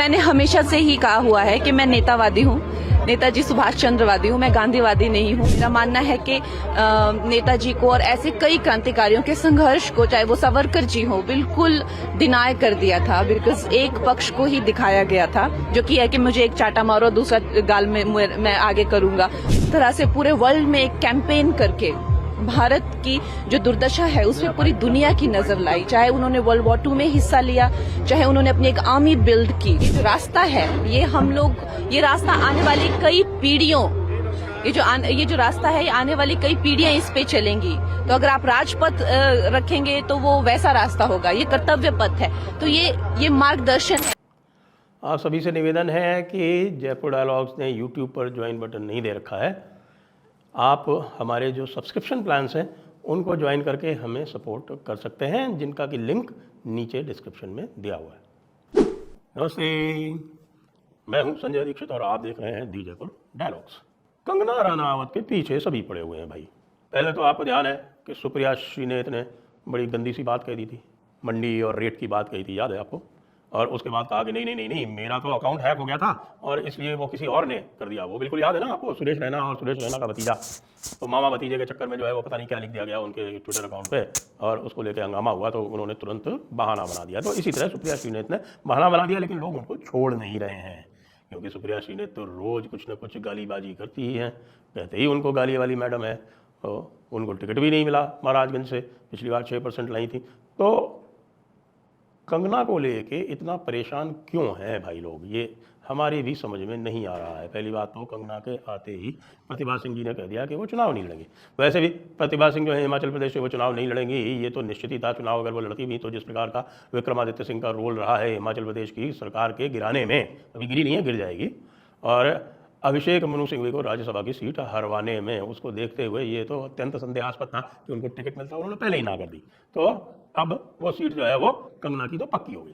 मैंने हमेशा से ही कहा हुआ है कि मैं नेतावादी हूँ, नेताजी सुभाष चंद्रवादी हूँ, मैं गांधीवादी नहीं हूँ। मेरा मानना है कि नेताजी को और ऐसे कई क्रांतिकारियों के संघर्ष को, चाहे वो सावरकर जी हो, बिल्कुल डिनाय कर दिया था। बिकॉज एक पक्ष को ही दिखाया गया था, जो कि है कि मुझे एक चाटा मारो दूसरा गाल में मैं आगे करूंगा। इस तरह से पूरे वर्ल्ड में एक कैंपेन करके भारत की जो दुर्दशा है उस पर पूरी दुनिया की नजर लाई। चाहे उन्होंने वर्ल्ड वॉर 2 में हिस्सा लिया, चाहे उन्होंने अपनी एक आर्मी बिल्ड की। ये जो रास्ता है, ये रास्ता आने वाली कई पीढ़ियों, ये जो रास्ता है, ये आने वाली कई पीढ़ियां इस पे चलेंगी। तो अगर आप राजपथ रखेंगे तो वो वैसा रास्ता होगा, ये कर्तव्य पथ है। तो ये मार्गदर्शन है। आप सभी से निवेदन है कि जयपुर डायलॉग्स ने यूट्यूब पर ज्वाइन बटन नहीं दे रखा है। आप हमारे जो सब्सक्रिप्शन प्लान्स हैं उनको ज्वाइन करके हमें सपोर्ट कर सकते हैं, जिनका कि लिंक नीचे डिस्क्रिप्शन में दिया हुआ है। नमस्ते, मैं हूं संजय दीक्षित और आप देख रहे हैं दी जयपुर डायलॉग्स। कंगना रनावत के पीछे सभी पड़े हुए हैं भाई। पहले तो आपको ध्यान है कि सुप्रिया श्रीनेत ने बड़ी गंदी सी बात कह दी थी, मंडी और रेट की बात कही थी, याद है आपको? और उसके बाद कहा कि नहीं मेरा तो अकाउंट हैक हो गया था और इसलिए वो किसी और ने कर दिया। वो बिल्कुल याद है ना आपको, सुरेश रैना और सुरेश रैना का भतीजा। तो मामा भतीजे के चक्कर में जो है वो पता नहीं क्या लिख दिया गया उनके ट्विटर अकाउंट पे और उसको लेकर हंगामा हुआ, तो उन्होंने तुरंत बहाना बना दिया। तो इसी तरह सुप्रिया श्रीनेत ने बहाना बना दिया, लेकिन लोग उनको छोड़ नहीं रहे हैं, क्योंकि सुप्रिया श्रीनेत तो रोज़ कुछ ना कुछ गालीबाजी करती ही हैं। कहते ही उनको गाली वाली मैडम है। तो उनको टिकट भी नहीं मिला महाराजगंज से, पिछली बार 6% लाई थी। तो कंगना को लेके इतना परेशान क्यों हैं भाई लोग, ये हमारी भी समझ में नहीं आ रहा है। पहली बात तो कंगना के आते ही प्रतिभा सिंह जी ने कह दिया कि वो चुनाव नहीं लड़ेंगी। वैसे भी प्रतिभा सिंह जो है हिमाचल प्रदेश से, वो चुनाव नहीं लड़ेंगी, ये तो निश्चित ही था। चुनाव अगर वो लड़ती भी तो जिस प्रकार का विक्रमादित्य सिंह का रोल रहा है हिमाचल प्रदेश की सरकार के गिराने में, अभी गिरी नहीं है, गिर जाएगी। और अभिषेक मनु सिंघवी को राज्यसभा की सीट हरवाने में, उसको देखते हुए ये तो अत्यंत संदेहास्पद था कि उनको टिकट मिलता, उन्होंने पहले ही ना कर दी। तो अब वो सीट जो है वो कंगना की तो पक्की हो गई।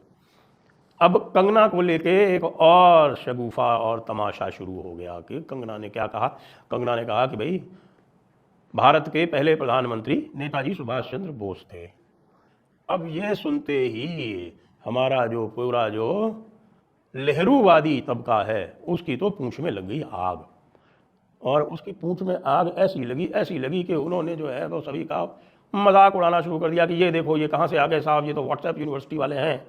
अब कंगना को लेके एक और शगुफा और तमाशा शुरू हो गया कि कंगना ने क्या कहा। कंगना ने कहा कि भाई भारत के पहले प्रधानमंत्री नेताजी सुभाष चंद्र बोस थे। अब ये सुनते ही हमारा जो पूरा जो लहरूवादी तबका है उसकी तो पूंछ में लग गई आग। और उसकी पूंछ में आग ऐसी लगी कि उन्होंने जो है वो सभी का मजाक उड़ाना शुरू कर दिया कि ये देखो ये कहाँ से आ गए साहब, ये तो व्हाट्सएप यूनिवर्सिटी वाले हैं।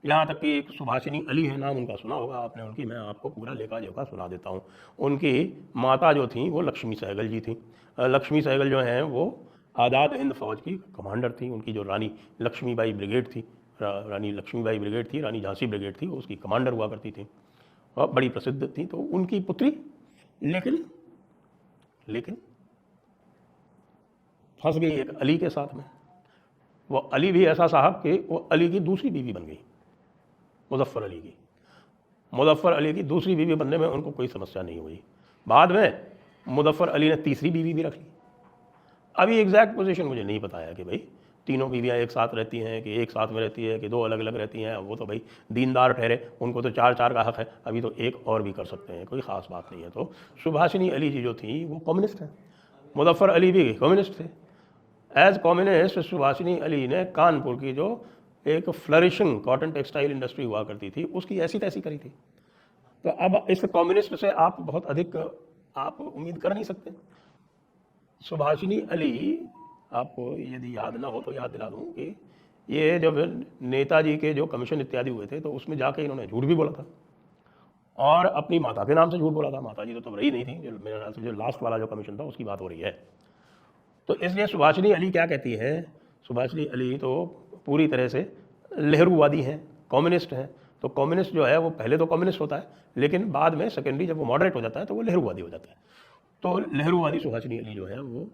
यहाँ तक कि एक सुभाषिनी अली है, नाम उनका सुना होगा आपने उनकी, मैं आपको पूरा लेखा जोखा सुना देता हूँ। उनकी माता जो थी वो लक्ष्मी सहगल जी थी। लक्ष्मी सहगल जो हैं वो आज़ाद हिंद फौज की कमांडर थी। उनकी जो रानी लक्ष्मीबाई ब्रिगेड थी, रानी लक्ष्मीबाई ब्रिगेड थी, रानी झांसी ब्रिगेड थी, उसकी कमांडर हुआ करती थी और बड़ी प्रसिद्ध थी। तो उनकी पुत्री लेकिन फंस गई एक अली के साथ में। वो अली भी ऐसा साहब कि वो अली की दूसरी बीवी बन गई, मुजफ्फर अली की। मुजफ्फर अली की दूसरी बीवी बनने में उनको कोई समस्या नहीं हुई। बाद में मुजफ्फर अली ने तीसरी बीवी भी रख ली। अभी एग्जैक्ट पोजीशन मुझे नहीं पता है कि भाई तीनों बीवियाँ एक साथ रहती हैं कि एक साथ में रहती है कि दो अलग अलग रहती हैं। वो तो भाई दीनदार ठहरे, उनको तो 4 का हक है। अभी तो एक और भी कर सकते हैं, कोई ख़ास बात नहीं है। तो सुभाषिनी अली जी जो थी वो कम्युनिस्ट हैं, मुजफ्फर अली भी कम्युनिस्ट थे। एज कम्युनिस्ट सुभाषिनी अली ने कानपुर की जो एक फ्लरिशिंग कॉटन टेक्सटाइल इंडस्ट्री हुआ करती थी उसकी ऐसी तैसी करी थी। तो अब इस कम्युनिस्ट से आप बहुत अधिक आप उम्मीद कर नहीं सकते। सुभाषिनी अली, आपको यदि याद ना हो तो याद दिला दूं कि ये जब नेताजी के जो कमीशन इत्यादि हुए थे तो उसमें जाके इन्होंने झूठ भी बोला था और अपनी माता के नाम से झूठ बोला था। माता जी तो तब रही नहीं थी, जो मेरे ख्याल से जो लास्ट वाला जो कमीशन था उसकी बात हो रही है। तो इसलिए सुभाषिनी अली क्या कहती है, सुभाषिनी अली तो पूरी तरह से लहरूवादी हैं, कम्युनिस्ट हैं। तो कम्युनिस्ट जो है वो पहले तो कम्युनिस्ट होता है, लेकिन बाद में सेकेंडरी जब वो मॉडरेट हो जाता है तो वो लहरूवादी हो जाता है। तो लहरूवादी सुभाषिनी अली जो है वो,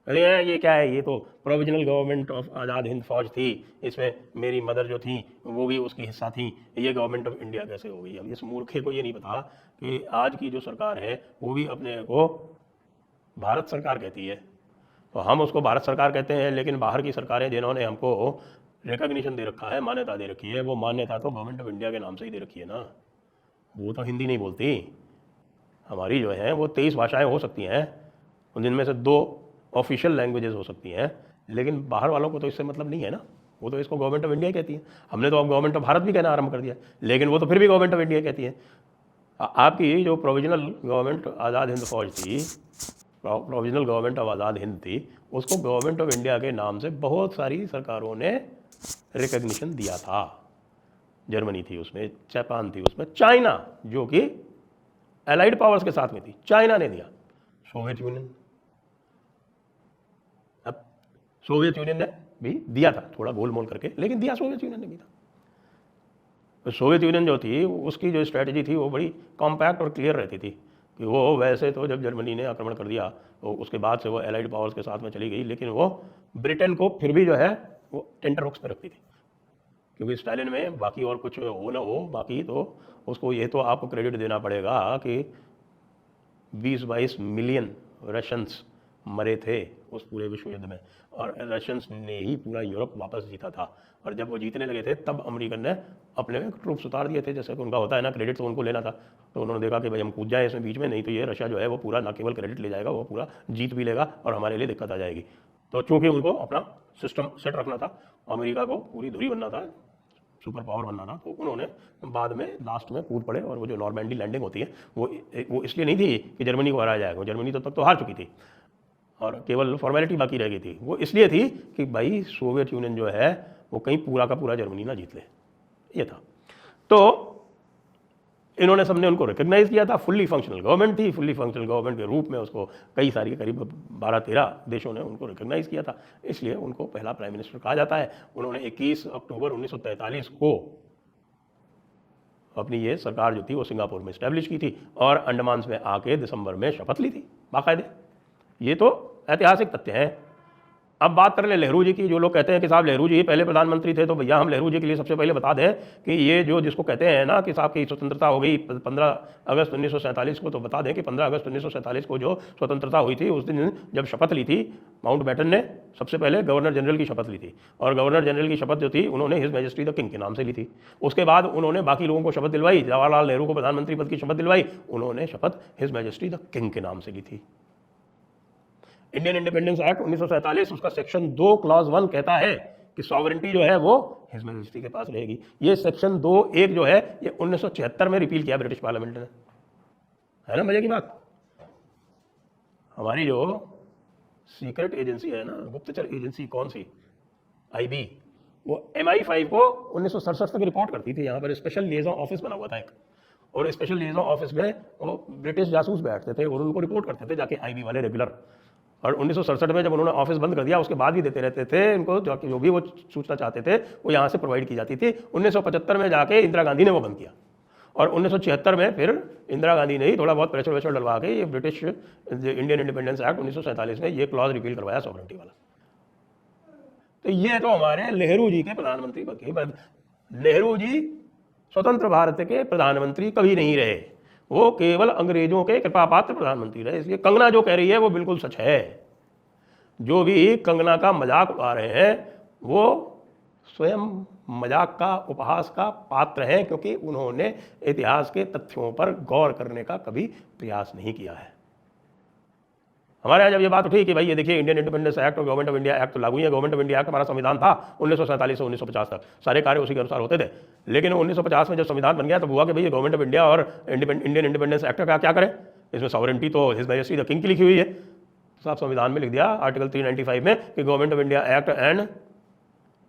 अरे ये क्या है, ये तो provisional government of Azad Hind फौज थी, इसमें मेरी मदर जो थी वो भी उसकी हिस्सा थी, ये गवर्नमेंट ऑफ इंडिया कैसे हो गई। अब इस मूर्खे को ये नहीं पता कि आज की जो सरकार है वो भी अपने को भारत सरकार कहती है। तो हम उसको भारत सरकार कहते हैं, लेकिन बाहर की सरकारें जिन्होंने हमको रिकॉग्निशन दे रखा है, मान्यता दे रखी है, वो मान्यता तो गवर्नमेंट ऑफ इंडिया के नाम से ही दे रखी है ना। वो तो हिंदी नहीं बोलती। हमारी जो है वो 23 भाषाएं हो सकती हैं, जिनमें से 2 ऑफिशियल लैंग्वेजेस हो सकती हैं, लेकिन बाहर वालों को तो इससे मतलब नहीं है ना। वो तो इसको गवर्नमेंट ऑफ इंडिया कहती है। हमने तो अब गवर्नमेंट ऑफ भारत भी कहना आरंभ कर दिया, लेकिन वो तो फिर भी गवर्नमेंट ऑफ इंडिया कहती है। आपकी जो प्रोविजनल गवर्नमेंट आज़ाद हिंद फौज थी, provisional government of Azad Hind थी, उसको गवर्नमेंट ऑफ इंडिया के नाम से बहुत सारी सरकारों ने रिकग्निशन दिया था। जर्मनी थी उसमें, जापान थी उसमें, चाइना जो कि एलाइड पावर्स के साथ में थी, चाइना ने दिया, सोवियत यूनियन, अब सोवियत यूनियन ने भी दिया था, थोड़ा गोल मोल करके, लेकिन दिया सोवियत यूनियन ने भी था। तो सोवियत यूनियन जो थी उसकी जो स्ट्रैटेजी थी वो बड़ी कॉम्पैक्ट और क्लियर रहती थी कि वो वैसे तो जब जर्मनी ने आक्रमण कर दिया तो उसके बाद से वो एलाइड पावर्स के साथ में चली गई, लेकिन वो ब्रिटेन को फिर भी जो है वो टेंटरहॉक्स पे रखती थी, क्योंकि स्टालिन में बाकी और कुछ हो ना हो, बाकी तो उसको ये तो आपको क्रेडिट देना पड़ेगा कि 20-22 मिलियन रशियंस मरे थे उस पूरे विश्व युद्ध में, और रशियंस ने ही पूरा यूरोप वापस जीता था। और जब वो जीतने लगे थे तब अमेरिकन ने अपने ट्रूप्स उतार दिए थे, जैसे कि उनका होता है ना, क्रेडिट तो उनको लेना था। तो उन्होंने देखा कि भाई हम कूद जाए इसमें बीच में, नहीं तो ये रशिया जो है वो पूरा ना केवल क्रेडिट ले जाएगा, वो पूरा जीत भी लेगा और हमारे लिए दिक्कत आ जाएगी। तो चूंकि उनको अपना सिस्टम सेट रखना था, अमेरिका को पूरी धुरी बनना था, सुपर पावर बनना था, तो उन्होंने बाद में लास्ट में कूद पड़े। और वो जो नॉर्मैंडी लैंडिंग होती है वो इसलिए नहीं थी कि जर्मनी को हराया जाएगा, जर्मनी तब तक तो हार चुकी थी और केवल फॉर्मेलिटी बाकी रह गई थी। वो इसलिए थी कि भाई सोवियत यूनियन जो है वो कहीं पूरा का पूरा जर्मनी ना जीत ले, ये था। तो इन्होंने सबने उनको रिकग्नाइज किया था, फुल्ली फंक्शनल गवर्नमेंट थी, फुल्ली फंक्शनल गवर्नमेंट के रूप में उसको कई सारी करीब 12-13 देशों ने उनको रिकग्नाइज किया था, इसलिए उनको पहला प्राइम मिनिस्टर कहा जाता है। उन्होंने 21 अक्टूबर 1943 को अपनी ये सरकार जो थी वो सिंगापुर में इस्टेब्लिश की थी और अंडमान में आके दिसंबर में शपथ ली थी बाकायदे। ये तो ऐतिहासिक तथ्य है। अब बात कर ले नेहरू जी की। जो लोग कहते हैं कि साहब नेहरू जी पहले प्रधानमंत्री थे, तो भैया हम नेहरू जी के लिए सबसे पहले बता दें कि ये जो जिसको कहते हैं ना कि साहब की स्वतंत्रता हो गई 15 अगस्त 1947 को, तो बता दें कि 15 अगस्त 1947 को जो स्वतंत्रता हुई थी, उस दिन जब शपथ ली थी माउंटबेटन ने, सबसे पहले गवर्नर जनरल की शपथ ली थी। और गवर्नर जनरल की शपथ जो थी उन्होंने हिज मैजेस्टी द किंग के नाम से ली थी। उसके बाद उन्होंने बाकी लोगों को शपथ दिलवाई, जवाहरलाल नेहरू को प्रधानमंत्री पद की शपथ दिलवाई, उन्होंने शपथ हिज मैजेस्टी द किंग के नाम से ली थी। इंडियन इंडिपेंडेंस एक्ट 1947 उसका सेक्शन 2 क्लॉज 1 कहता है कि सॉवरेंटी जो है वो हिज मैजेस्टी के पास रहेगी। ये सेक्शन 2(1) जो है ये 1976 में रिपील किया ब्रिटिश पार्लियामेंट ने, है ना मजे की बात। हमारी जो सीक्रेट एजेंसी है ना, गुप्तचर एजेंसी, कौन सी, IB, वो MI5 को 1967 तक रिपोर्ट करती थी। यहाँ पर स्पेशल लिएजन ऑफिस बना हुआ था एक, और स्पेशल लिएजन ऑफिस में वो ब्रिटिश जासूस बैठते थे और उनको रिपोर्ट करते थे जाके IB वाले रेगुलर। और 1967 में जब उन्होंने ऑफिस बंद कर दिया उसके बाद भी देते रहते थे उनको, जो भी वो सूचना चाहते थे वो यहाँ से प्रोवाइड की जाती थी। 1975 में जाके इंदिरा गांधी ने वो बंद किया और 1976 में फिर इंदिरा गांधी ने ही थोड़ा बहुत प्रेशर वेशर डलवा के ये ब्रिटिश इंडियन इंडिपेंडेंस एक्ट 1947 में ये क्लॉज रिपील करवाया सॉवरेंटी वाला। तो ये तो हमारे नेहरू जी के प्रधानमंत्री पद की बात। नेहरू जी स्वतंत्र भारत के प्रधानमंत्री कभी नहीं रहे, वो केवल अंग्रेजों के कृपा पात्र प्रधानमंत्री रहे। इसलिए कंगना जो कह रही है वो बिल्कुल सच है। जो भी कंगना का मजाक उड़ा रहे हैं वो स्वयं मजाक का, उपहास का पात्र हैं, क्योंकि उन्होंने इतिहास के तथ्यों पर गौर करने का कभी प्रयास नहीं किया है। हमारे यहाँ जब ये बात उठी कि भाई ये देखिए इंडियन इंडिपेंडेंस एक्ट और गवर्नमेंट ऑफ इंडिया एक्ट तो लागू ही है। गवर्नमेंट ऑफ इंडिया एक्ट हमारा संविधान था 1947 से 1950 तक, सारे कार्य उसी के अनुसार होते थे। लेकिन 1950 में जब संविधान बन गया तो हुआ कि भाई ये गवर्नमेंट ऑफ इंडिया और इंडियन इंडिपेंडेंस एक्ट का क्या करें, इसमें सॉवरेंटी तो हिज मैजेस्टी द किंग की लिखी हुई है। तो आप संविधान में लिख दिया आर्टिकल 395 में कि government of India act and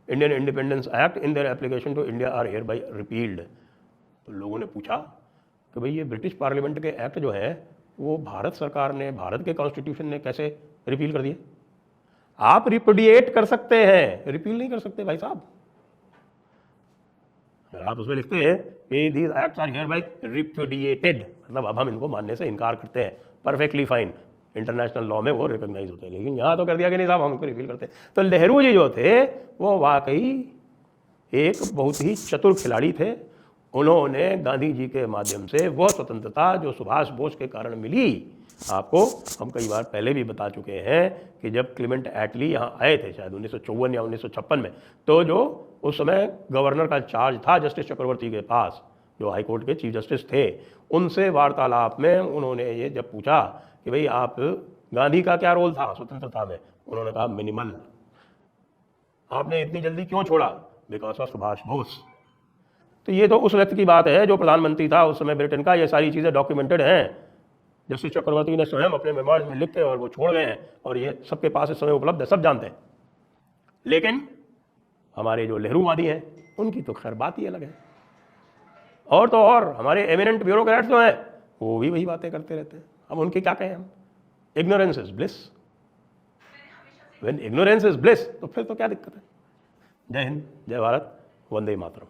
Indian independence act in their application to India are hereby repealed. तो लोगों ने पूछा कि भाई ये ब्रिटिश पार्लियामेंट के एक्ट जो है वो भारत सरकार ने, भारत के कॉन्स्टिट्यूशन ने कैसे रिपील कर दिए। आप रिपुडिएट कर सकते हैं, रिपील नहीं कर सकते भाई साहब। अगर आप उसमें लिखते हैं कि these acts are hereby repudiated, मतलब अब हम इनको मानने से इनकार करते हैं, परफेक्टली फाइन, इंटरनेशनल लॉ में वो रिकॉग्नाइज होते हैं। लेकिन यहाँ तो कर दिया कि नहीं साहब हम इनको रिपील करते हैं। तो नेहरू जी जो थे वो वाकई एक बहुत ही चतुर खिलाड़ी थे। उन्होंने गांधी जी के माध्यम से वो स्वतंत्रता जो सुभाष बोस के कारण मिली, आपको हम कई बार पहले भी बता चुके हैं कि जब क्लेमेंट एटली यहाँ आए थे शायद 1954 या 1956 में, तो जो उस समय गवर्नर का चार्ज था जस्टिस चक्रवर्ती के पास, जो हाई कोर्ट के चीफ जस्टिस थे, उनसे वार्तालाप में उन्होंने ये जब पूछा कि भाई आप गांधी का क्या रोल था स्वतंत्रता में, उन्होंने कहा मिनिमल। आपने इतनी जल्दी क्यों छोड़ा? Because of Subhash Bose. तो ये तो उस व्यक्ति की बात है जो प्रधानमंत्री था उस समय ब्रिटेन का। ये सारी चीज़ें डॉक्यूमेंटेड हैं, जस्टिस चक्रवर्ती ने स्वयं अपने मेमोइर्स में लिख के और वो छोड़ गए हैं, और ये सबके पास इस समय उपलब्ध है, सब जानते हैं। लेकिन हमारे जो नेहरूवादी हैं उनकी तो खैर बात ही अलग है। और तो और हमारे एमिनेंट ब्यूरोक्रेट्स जो हैं वो भी वही बातें करते रहते हैं। अब उनके क्या कहें हम? Ignorance is bliss. When ignorance is bliss तो फिर तो क्या दिक्कत है। जय हिंद, जय भारत, वंदे मातरम।